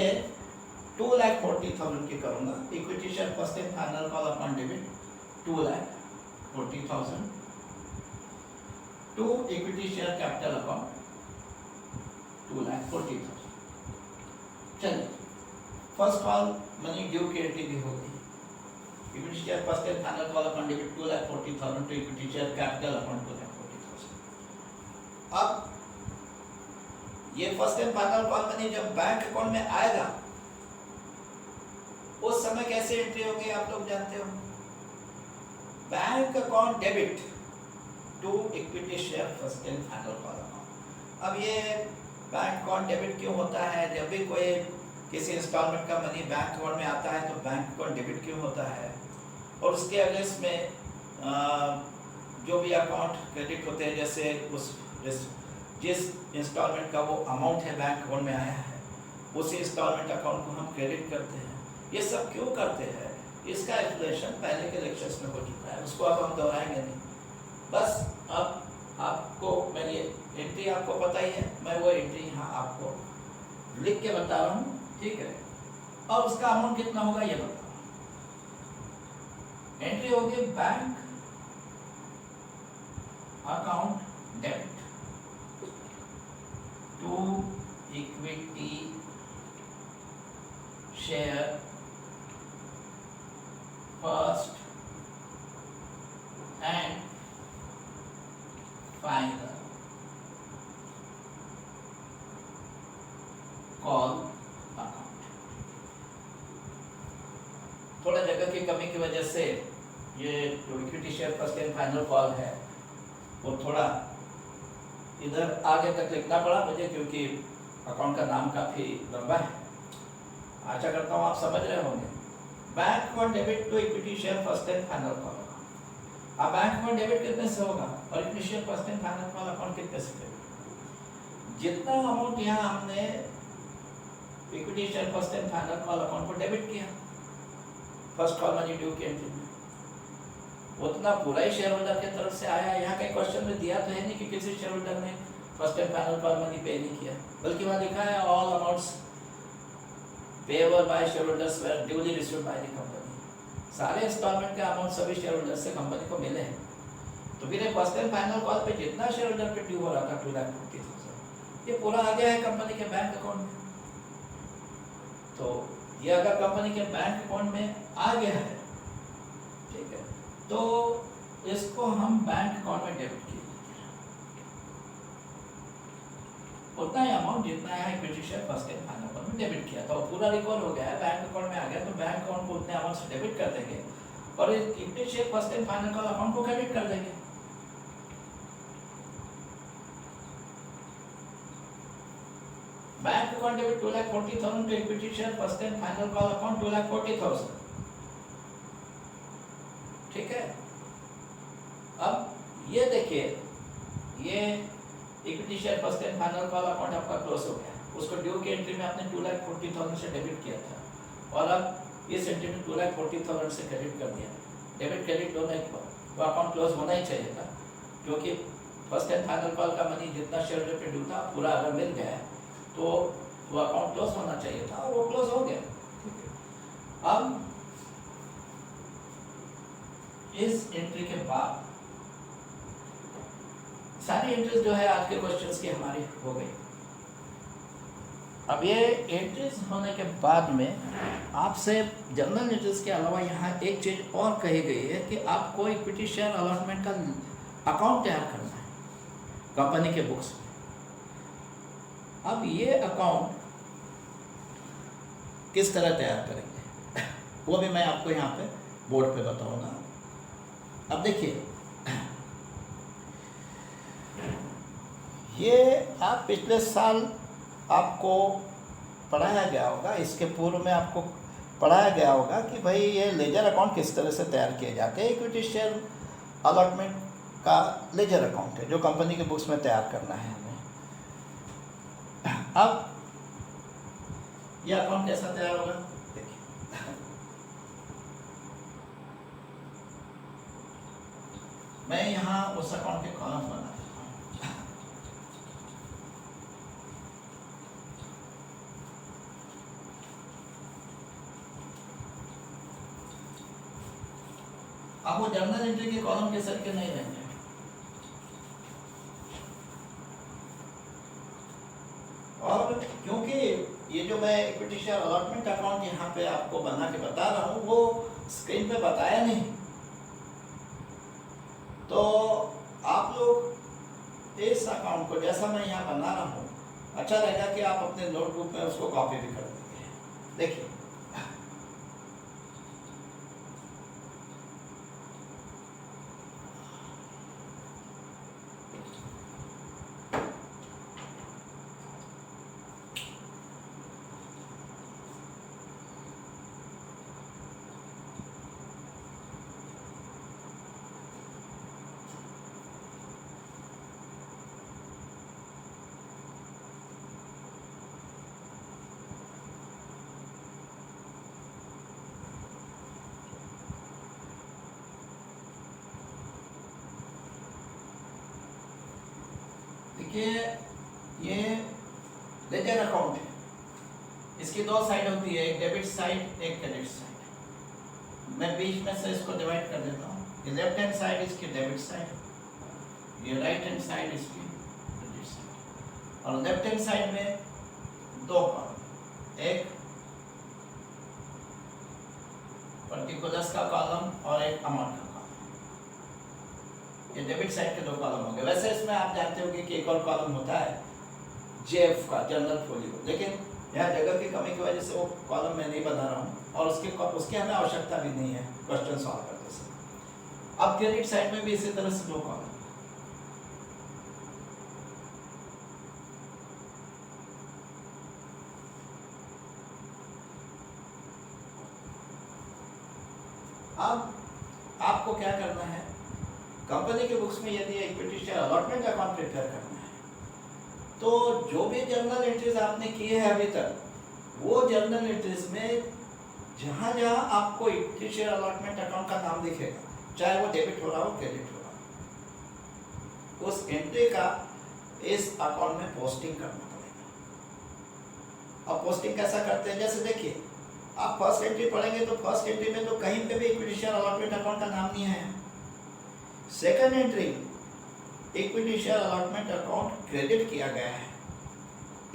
2,40,000 की करूंगा। Equity share first and final call account debit 2,40,000 to equity share capital account 2,40,000। चलिए फर्स्ट कॉल मनी ड्यू की एंट्री भी हो गई। Equity share first and final call account debit 2,40,000 to equity share capital account 2,40,000। अब ये first and final call money जब bank account में आएगा उस समय कैसे एंट्री होगी आप लोग जानते हो। Bank account debit to equity share first and final call account. अब ये बैंक अकाउंट डेबिट क्यों होता है? जब भी कोई किसी इंस्टॉलमेंट का मनी बैंक अकाउंट में आता है तो बैंक अकाउंट डेबिट क्यों होता है और उसके अगेंस्ट में जो भी अकाउंट क्रेडिट होते हैं, जैसे जिस इंस्टॉलमेंट का वो अमाउंट है बैंक अकाउंट में आया है उसी इंस्टॉलमेंट अकाउंट को हम क्रेडिट करते हैं। ये सब क्यों करते हैं इसका एक्सप्लेनेशन पहले के लेक्चर्स में हो चुका है, उसको अब हम दोहराएंगे नहीं। बस अब आपको मैं ये एंट्री आपको पता ही है, मैं वो एंट्री यहाँ आपको लिख के बता रहा हूँ, ठीक है। और उसका अमाउंट कितना होगा ये बता रहा हूँ। एंट्री होगी bank account debit to equity share first and final call account. थोड़ा जगह की की कमी की वजह से ये जो equity share first and final call है वो थोड़ा इधर आगे तक लिखना पड़ा मुझे, क्योंकि अकाउंट का नाम काफ़ी लंबा है। आशा करता हूँ आप समझ रहे होंगे। Bank account debit to equity share first and final call. अब बैंक अकाउंट डेबिट कितने से होगा और equity share first and final call account कितने से डेबिट? जितना अमाउंट यहाँ हमने equity share first and final call account को डेबिट किया फर्स्ट कॉल मनी ड्यू की एंट्री में, उतना पूरा ही शेयर होल्डर की तरफ से आया। यहाँ के क्वेश्चन में दिया तो है नहीं कि किसी शेयर होल्डर ने first and final call money पे नहीं किया, बल्कि वहाँ लिखा है all amounts payable by share holders were duly received by the company. सारे इंस्टॉलमेंट के अमाउंट सभी शेयर होल्डर्स से कंपनी को मिले हैं। तो फिर फर्स्ट एंड फाइनल कॉल पे जितना शेयर होल्डर पे ड्यू हो रहा था 2,50,000, ये पूरा आ गया है कंपनी के बैंक अकाउंट में। तो ये अगर कंपनी के बैंक अकाउंट में आ गया है, ठीक है, तो इसको हम बैंक अकाउंट में डेबिट किए, उतना ही अमाउंट जितना है equity share first and final account में डेबिट किया था, तो पूरा रिकॉल हो गया है, बैंक अकाउंट में आ गया, तो बैंक अकाउंट को उतने अमाउंट से डेबिट कर देंगे और equity share first and final का अकाउंट को क्रेडिट कर देंगे। Bank account debit 2,40,000 to equity share first and final call account 2,40,000, ठीक है। अब ये देखिए, ये equity share first and final call account आपका क्लोज हो गया, उसको ड्यू की एंट्री में आपने 2,40,000 से डेबिट किया था और अब इस एंट्री में 2,40,000 से क्रेडिट कर दिया। डेबिट क्रेडिट दोनों एक वो अकाउंट क्लोज होना ही चाहिए था, क्योंकि फर्स्ट एंड फाइनल कॉल का मनी जितना शेयर होल्डर पे ड्यू था पूरा अगर मिल गया तो वो अकाउंट क्लोज होना चाहिए था और वो क्लोज हो गया, ठीक है। अब इस एंट्री के बाद सारी एंट्रीज जो है आज के क्वेश्चंस की हमारी हो गई। अब ये एंट्रीज होने के बाद में आपसे जनरल एंट्रीज के अलावा यहाँ एक चीज़ और कही गई है कि आपको इक्विटी शेयर अलॉटमेंट का अकाउंट तैयार करना है कंपनी के बुक्स में। अब ये अकाउंट किस तरह तैयार करेंगे वो भी मैं आपको यहाँ पे बोर्ड पे बताऊंगा। अब देखिए, ये आप पिछले साल आपको पढ़ाया गया होगा, इसके पूर्व में आपको पढ़ाया गया होगा कि भाई ये लेजर अकाउंट किस तरह से तैयार किए जाते हैं। इक्विटी शेयर अलॉटमेंट का लेजर अकाउंट है जो कंपनी के बुक्स में तैयार करना है हमें। अब ये अकाउंट कैसा तैयार होगा देखिए, मैं यहाँ उस अकाउंट के कॉलम बना देता हूँ। अब वो जर्नल एंट्री के कॉलम के सर के नहीं रहेंगे, और क्योंकि ये जो मैं इक्विटी शेयर अलॉटमेंट अकाउंट यहाँ पे आपको बना के बता रहा हूँ वो स्क्रीन पे बताया नहीं, तो आप लोग इस अकाउंट को जैसा मैं यहाँ बना रहा हूँ अच्छा रहेगा कि आप अपने नोटबुक में उसको कॉपी भी कर देंगे। देखिए, ये लेजर अकाउंट है, इसकी दो साइड होती है, एक डेबिट साइड एक क्रेडिट साइड। मैं बीच में से इसको डिवाइड कर देता हूँ। ये लेफ्ट हैंड साइड इसकी डेबिट साइड, ये राइट हैंड साइड इसकी क्रेडिट साइड। और लेफ्ट हैंड साइड में दो कॉलम, एक पर्टिकुलर्स का कॉलम और एक अमाउंट का कॉलम। ये डेबिट साइड के दो कॉलम हो गए। वैसे इसमें आप जानते होंगे कि एक और कॉलम होता है जेएफ का, जनरल फोलियो, लेकिन यहाँ जगह की कमी की वजह से वो कॉलम मैं नहीं बना रहा हूँ और उसकी हमें आवश्यकता भी नहीं है क्वेश्चन सॉल्व करते समय। अब क्रेडिट साइड में भी इसी तरह से 2 कॉलम। अब आपको क्या करना है, कंपनी के बुक्स में यदि equity share allotment account prepare करना है तो जो भी जर्नल एंट्रीज आपने किए हैं अभी तक, वो जर्नल एंट्रीज में जहाँ जहाँ आपको इक्विटी शेयर अलॉटमेंट अकाउंट का नाम दिखेगा, चाहे वो डेबिट हो रहा हो क्रेडिट हो रहा हो, उस एंट्री का इस अकाउंट में पोस्टिंग करना पड़ेगा। अब पोस्टिंग कैसा करते हैं, जैसे देखिए आप फर्स्ट एंट्री पढ़ेंगे तो फर्स्ट एंट्री में तो कहीं पे भी इक्विटी शेयर अलॉटमेंट अकाउंट का नाम नहीं है। Second entry equity share allotment account credit किया गया है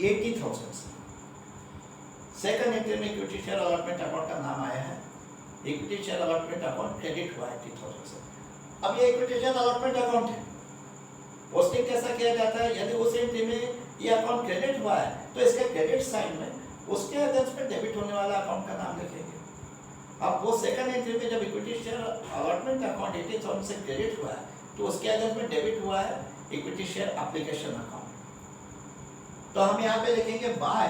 80,000 से। सेकंड एंट्री में इक्विटी शेयर अलॉटमेंट अकाउंट का नाम आया है, equity share allotment account credit हुआ है 80,000 से। अब ये इक्विटी शेयर अलॉटमेंट अकाउंट है, पोस्टिंग कैसा किया जाता है, यदि उस एंट्री में ये अकाउंट क्रेडिट हुआ है तो इसके क्रेडिट साइड में उसके अगेंस्ट में डेबिट होने वाला अकाउंट का नाम लिखेंगे। अब वो सेकंड एंट्री में जब इक्विटी शेयर अलॉटमेंट अकाउंट 80,000 से क्रेडिट हुआ है तो उसके अगेंस्ट में डेबिट हुआ है इक्विटी शेयर एप्लीकेशन अकाउंट। तो हम यहाँ पे लिखेंगे by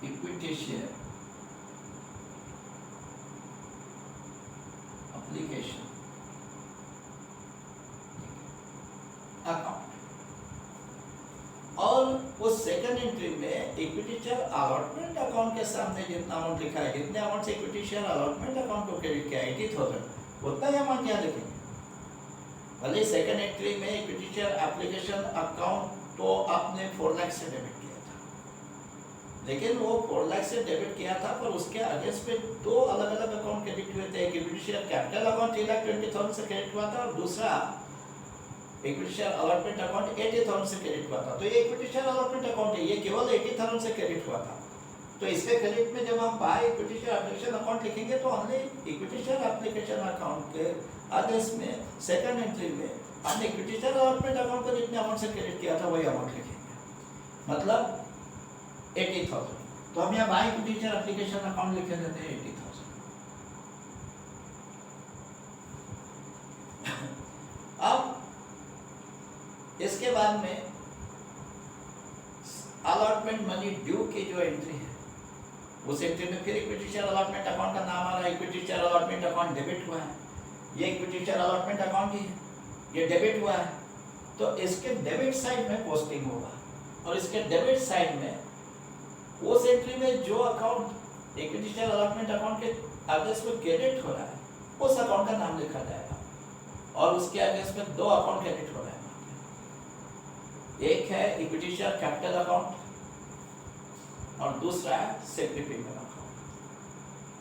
equity share application account. और उस सेकंड एंट्री में इक्विटी शेयर अलॉटमेंट अकाउंट के सामने जितना अमाउंट लिखा है, जितने अमाउंट से इक्विटी शेयर अलॉटमेंट अकाउंट को क्रेडिट किया 80,000, उतना ही अमाउंट यहाँ लिखेंगे। भले सेकंड एंट्री में इक्विटी शेयर एप्लीकेशन अकाउंट तो आपने 4 लाख से डेबिट किया था, लेकिन वो 4 लाख से डेबिट किया था पर उसके अगेंस्ट पे 2 अलग अलग अकाउंट क्रेडिट हुए थे। एक इक्विटी शेयर कैपिटल अकाउंट 3,20,000 से क्रेडिट हुआ था और दूसरा इक्विटी शेयर अलॉटमेंट अकाउंट 80,000 से क्रेडिट हुआ था। तो ये इक्विटी शेयर अलॉटमेंट अकाउंट है, ये केवल 80,000 से क्रेडिट हुआ था। तो इसके क्रेडिट में जब हम by equity share application account लिखेंगे तो हमने इक्विटी शेयर एप्लीकेशन अकाउंट के अगेंस्ट में सेकंड एंट्री में हमने इक्विटी शेयर अलॉटमेंट अकाउंट को जितने अमाउंट से क्रेडिट किया था वही अमाउंट लिखेंगे, मतलब 80,000। तो हम यहाँ by equity share application account लिखे देते हैं 80,000। अब इसके बाद में अलॉटमेंट मनी ड्यू की जो एंट्री है, उस एंट्री में फिर इक्विटी शेयर अलॉटमेंट अकाउंट का नाम आ रहा है। Equity share allotment account debit हुआ है, ये इक्विटी शेयर अलॉटमेंट अकाउंट ही है, ये डेबिट हुआ है। तो इसके डेबिट साइड में पोस्टिंग होगा और इसके डेबिट साइड में उस एंट्री में जो account equity share allotment account के अगेंस्ट में क्रेडिट हो रहा है उस अकाउंट का नाम लिखा जाएगा और उसके अगेंस्ट में 2 अकाउंट क्रेडिट हो रहा है। एक है इक्विटी शेयर कैपिटल अकाउंट और दूसरा है सेफ्टी प्रीमियम अकाउंट।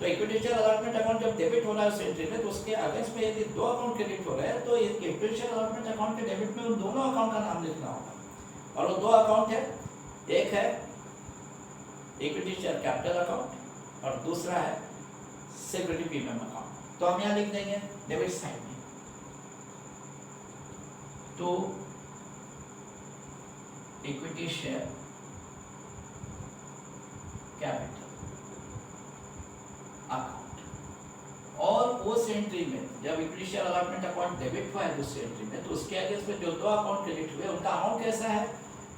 तो इक्विटी शेयर अलॉटमेंट अकाउंट जब डेबिट हो रहा है उस एंट्री में तो उसके अगेंस्ट में यदि 2 अकाउंट क्रेडिट हो रहे हैं तो इक्विटी शेयर अलॉटमेंट अकाउंट के डेबिट में उन दोनों अकाउंट का नाम लिखना होगा। और वो 2 अकाउंट है, एक है इक्विटी शेयर कैपिटल अकाउंट और दूसरा है सिक्योरिटी प्रीमियम अकाउंट। तो हम यहाँ लिख देंगे डेबिट साइड में तो इक्विटी शेयर कैपिटल अकाउंट। और उस एंट्री में जब equity share allotment account debit हुआ है दूसरी एंट्री में तो उसके अगेंस्ट में जो 2 अकाउंट क्रेडिट हुए उनका अमाउंट कैसा है,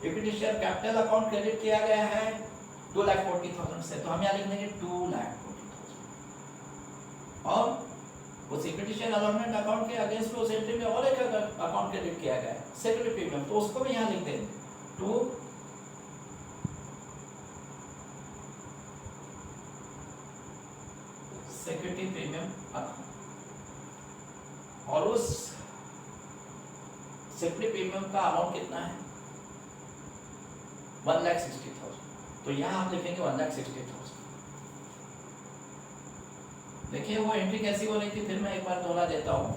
equity share capital account credit किया गया है 2,40,000 से, तो हम यहाँ लिख देंगे 2,40,000। और उस इक्विटी शेयर अलॉटमेंट अकाउंट के अगेंस्ट में उस एंट्री में और एक अकाउंट क्रेडिट किया गया है सिक्योरिटी प्रीमियम, तो उसको भी यहाँ लिख देंगे 2 सिक्योरिटी प्रीमियम अकाउंट। और उस सिक्योरिटी प्रीमियम का अमाउंट कितना है 1,60,000, तो यहाँ हम लिखेंगे 1,60,000। देखिए वो एंट्री कैसी हो रही थी, फिर मैं एक बार दोहरा देता हूँ।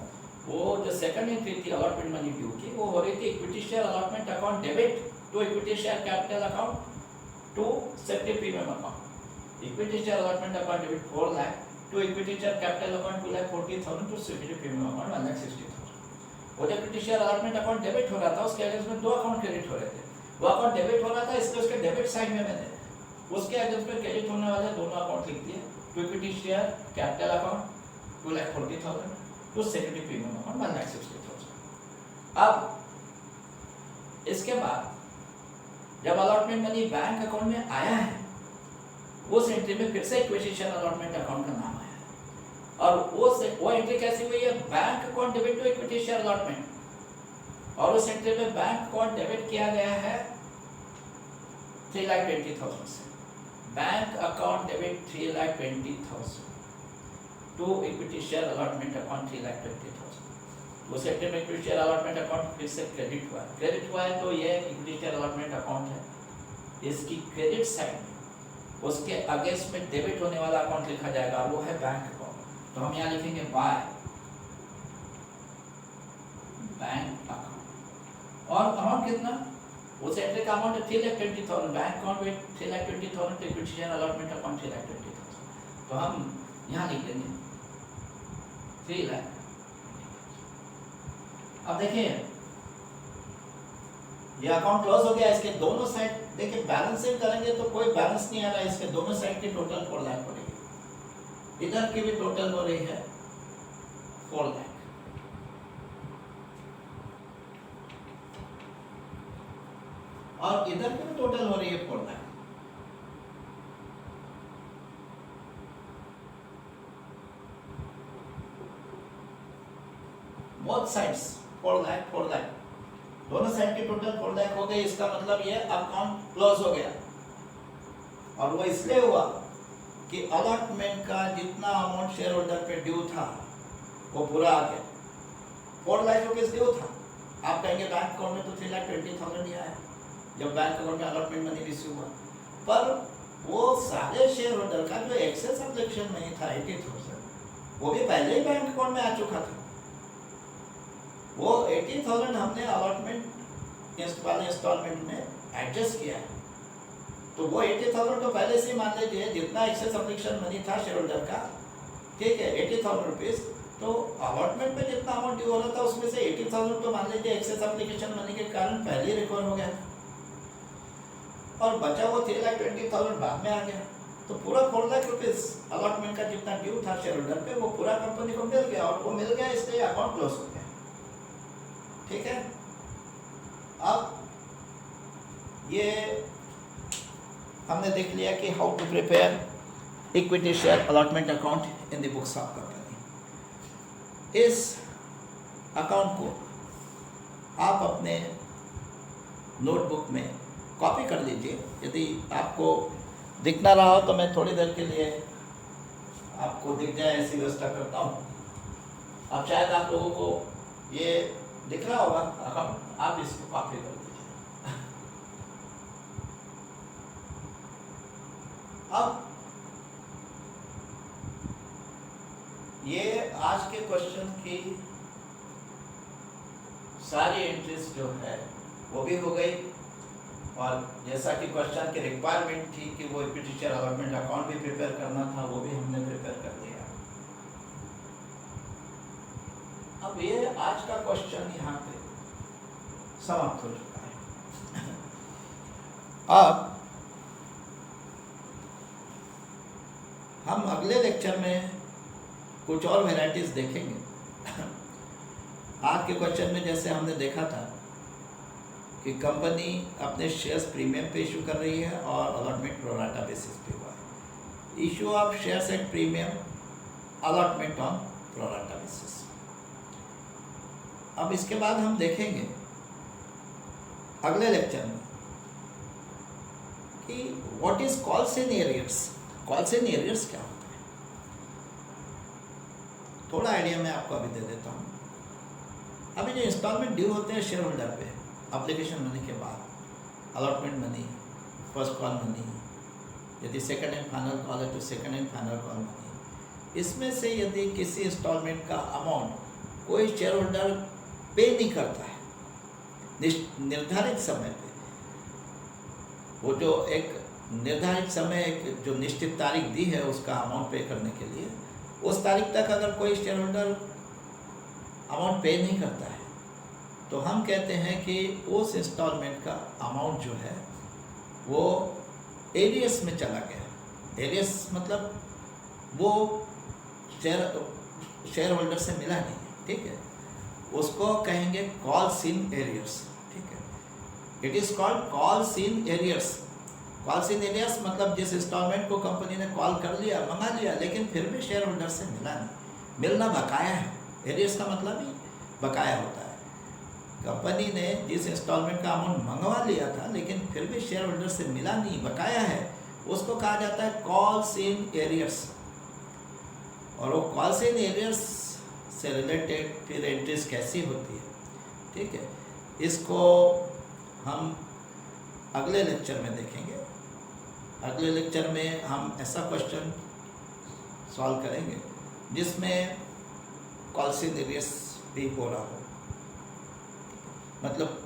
वो जो सेकंड एंट्री थी अलॉटमेंट मनी ड्यू की, वो हो रही थी equity share allotment account debit to equity share capital account to safety premium account. Equity share allotment account debit 4 lakh to equity share capital account 2,40,000 to safety premium account 1,60,000। वो जब equity share allotment account debit हो रहा था उसके against में 2 account credit हो रहे थे। वो अकाउंट डेबिट हो रहा था इसलिए उसके डेबिट साइड में मैंने उसके अगेंस्ट में क्रेडिट होने वाले दोनों अकाउंट लिख दिए। To equity share capital account 2,40,000, to security premium account 1,60,000। अब इसके बाद जब अलॉटमेंट मनी बैंक अकाउंट में आया है उस एंट्री में फिर से इक्विटी शेयर अलॉटमेंट अकाउंट का नाम आया है। और वो एंट्री कैसी हुई है, bank account debit to equity share allotment, और उस एंट्री में बैंक अकाउंट डेबिट किया गया है 3,20,000 से। Bank account debit 3,20,000 to equity share allotment account 3,20,000। उस एंट्री में इक्विटी शेयर अलॉटमेंट अकाउंट फिर से क्रेडिट हुआ है तो ये इक्विटी शेयर अलॉटमेंट अकाउंट है। इसकी क्रेडिट साइड में उसके अगेंस्ट में डेबिट होने वाला अकाउंट लिखा जाएगा, वो है बैंक अकाउंट। तो हम यहाँ लिखेंगे बाय बैंक अकाउंट। और अमाउंट कितना, उस एंट्री का अमाउंट है 3,20,000, बैंक अकाउंट में 3,20,000 तो इक्विटी शेयर अलॉटमेंट अकाउंट 3,20,000। तो हम यहाँ लिख लेंगे 3 लाख। अब देखिए ये अकाउंट क्लोज हो गया, इसके दोनों साइड देखिए बैलेंसिंग करेंगे तो कोई बैलेंस नहीं आ रहा है, इसके दोनों साइड की टोटल 4 लाख पड़ेगी। इधर की भी टोटल हो रही है 4 लाख, और इधर की भी टोटल हो रही है 4 लाख। बोथ साइड्स 4 लाख 4 लाख, दोनों साइड की टोटल 4 लाख हो गई। इसका मतलब ये अकाउंट क्लोज हो गया, और वो इसलिए हुआ कि अलॉटमेंट का जितना अमाउंट शेयर होल्डर पे ड्यू था वो पूरा आ गया। 4 लाख रुपीज ड्यू था, आप कहेंगे बैंक अकाउंट में तो 3,20,000 ही आया जब बैंक अकाउंट में अलॉटमेंट मनी रिसीव हुआ, पर वो सारे शेयर होल्डर का जो एक्सेस ऑब्जेक्शन नहीं था 80,000 वो भी पहले ही बैंक अकाउंट में आ चुका था। वो 80,000 हमने अलॉटमेंट वाले इंस्टॉलमेंट में एडजस्ट किया है, तो वो 80,000 तो पहले से मान लीजिए जितना एक्सेस ऑब्जेक्शन मनी था शेयर होल्डर का, ठीक है 80,000 रुपीज, तो अलॉटमेंट में जितना अमाउंट ड्यू हो रहा था उसमें से 80,000 तो मान लीजिए एक्सेस एप्लीकेशन मनी के कारण पहले ही रिकवर हो गया, और बचा वो 3,20,000 बाद में आ गया। तो पूरा 4 लाख रुपीज अलॉटमेंट का जितना ड्यू था शेयर होल्डर पे वो पूरा कंपनी को मिल गया, और वो मिल गया इसलिए अकाउंट क्लोज हो गया। ठीक है, अब ये हमने देख लिया कि how to prepare equity share allotment account in the books of company. इस अकाउंट को आप अपने नोटबुक में कॉपी कर लीजिए। यदि आपको दिख ना रहा हो तो मैं थोड़ी देर के लिए आपको दिख जाए ऐसी व्यवस्था करता हूँ। अब शायद आप लोगों को ये दिख रहा होगा अकाउंट, आप इसको कॉपी कर लीजिए। अब ये आज के क्वेश्चन की सारी एंट्रीज जो है वो भी हो गई, और जैसा कि क्वेश्चन की रिक्वायरमेंट थी कि वो इक्विटी शेयर अलॉटमेंट अकाउंट भी प्रिपेयर करना था, वो भी हमने प्रिपेयर कर दिया। अब ये आज का क्वेश्चन यहाँ पे समाप्त हो चुका है। अब हम अगले लेक्चर में कुछ और वेराइटीज देखेंगे। आज के क्वेश्चन में जैसे हमने देखा था कि कंपनी अपने शेयर्स प्रीमियम पे इशू कर रही है और अलॉटमेंट प्रोराटा बेसिस पे हुआ है। Issue of shares at premium, allotment on pro rata basis. अब इसके बाद हम देखेंगे अगले लेक्चर में कि what is calls in arrears. Calls in arrears क्या होता है, थोड़ा आइडिया मैं आपको अभी दे देता हूँ। अभी जो इंस्टॉलमेंट ड्यू होते हैं शेयर होल्डर पे एप्लीकेशन मनी के बाद, allotment money, first call money, यदि सेकंड एंड फाइनल कॉल है तो second and final call money, इसमें से यदि किसी इंस्टॉलमेंट का अमाउंट कोई शेयर होल्डर पे नहीं करता है निर्धारित समय पे, वो जो एक निर्धारित समय एक जो निश्चित तारीख दी है उसका अमाउंट पे करने के लिए, उस तारीख तक अगर कोई शेयर होल्डर अमाउंट पे नहीं करता है तो हम कहते हैं कि उस इंस्टॉलमेंट का अमाउंट जो है वो एरियर्स में चला गया। एरियर्स मतलब वो शेयर होल्डर से मिला नहीं, ठीक है, उसको कहेंगे कॉल्स इन एरियर्स, ठीक है। It is called calls in arrears. Calls in arrears मतलब जिस इंस्टॉलमेंट को कंपनी ने कॉल कर लिया, मंगा लिया, लेकिन फिर भी शेयर होल्डर से मिला नहीं, मिलना बकाया है। एरियर्स का मतलब ही बकाया होता है। कंपनी ने जिस इंस्टॉलमेंट का अमाउंट मंगवा लिया था लेकिन फिर भी शेयर होल्डर से मिला नहीं, बकाया है, उसको कहा जाता है कॉल्स इन एरियर्स। और वो कॉल्स इन एरियर्स से रिलेटेड फिर एंट्रीज कैसी होती है, ठीक है, इसको हम अगले लेक्चर में देखेंगे। अगले लेक्चर में हम ऐसा क्वेश्चन सॉल्व करेंगे जिसमें कॉल्स इन एरियर्स भी हो रहा हो, मतलब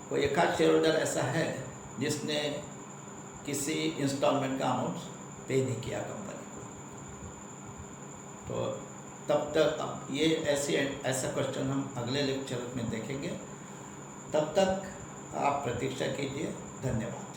कोई एक आध शेयर होल्डर ऐसा है जिसने किसी इंस्टॉलमेंट का अमाउंट पे नहीं किया कंपनी को। तो तब तक अब ये ऐसा क्वेश्चन हम अगले लेक्चर में देखेंगे। तब तक आप प्रतीक्षा कीजिए। धन्यवाद।